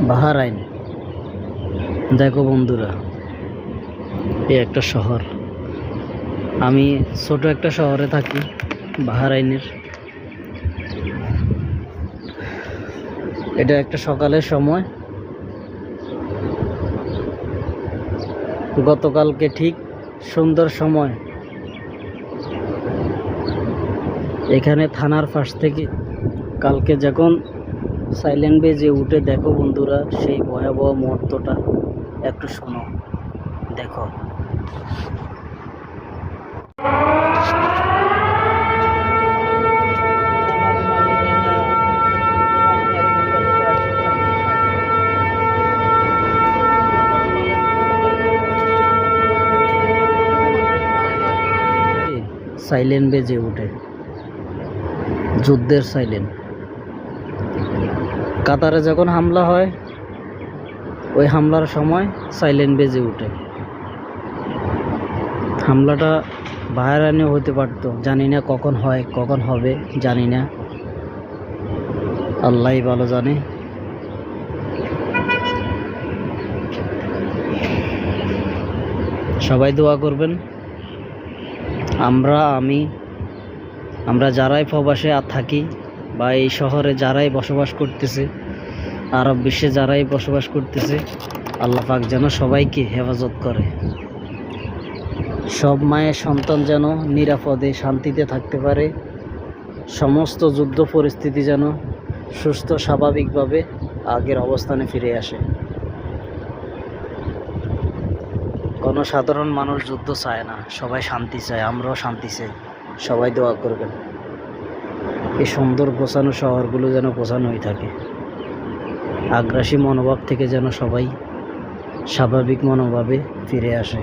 Bahrain. দেখো বন্ধুরা, এই একটা শহর। আমি ছোট একটা শহরে থাকি, বাহরাইনের। এটা একটা সকালের সময়। গতকালকে ঠিক সুন্দর সময় এখানে থানার পাশ থেকে কালকে যখন সাইলেন্ট বেজে উঠে, দেখো বন্ধুরা সেই ভয়াবহ মুহূর্তটা একটু শোনো, দেখো। সাইলেন্ট বেজে উঠে, যুদ্ধের সাইলেন্ট। কাতারে যখন হামলা হয়, ওই হামলার সময় সাইলেন্ট বেজে উঠে। হামলাটা বাহরাইনে হতে পারত, জানি না কখন হয় কখন হবে, জানি না, আল্লাহই ভালো জানে। সবাই দোয়া করবেন। আমরা যারাই প্রবাসে থাকি বা এই শহরে যারাই বসবাস করতেছে, আরব বিশ্বে যারাই বসবাস করতেছে, আল্লাহ পাক যেন সবাইকে হেফাজত করে। সব মায়ের সন্তান যেন নিরাপদে শান্তিতে থাকতে পারে। সমস্ত যুদ্ধ পরিস্থিতি যেন সুস্থ স্বাভাবিকভাবে আগের অবস্থানে ফিরে আসে। কোনো সাধারণ মানুষ যুদ্ধ চায় না, সবাই শান্তি চায়, আমরাও শান্তি চাই। সবাই দোয়া করবেন এই সুন্দর গোছানো শহরগুলো যেন গোছানোই থাকে। আগ্রাসী মনোভাব থেকে যেন সবাই স্বাভাবিক মনোভাবে ফিরে আসে।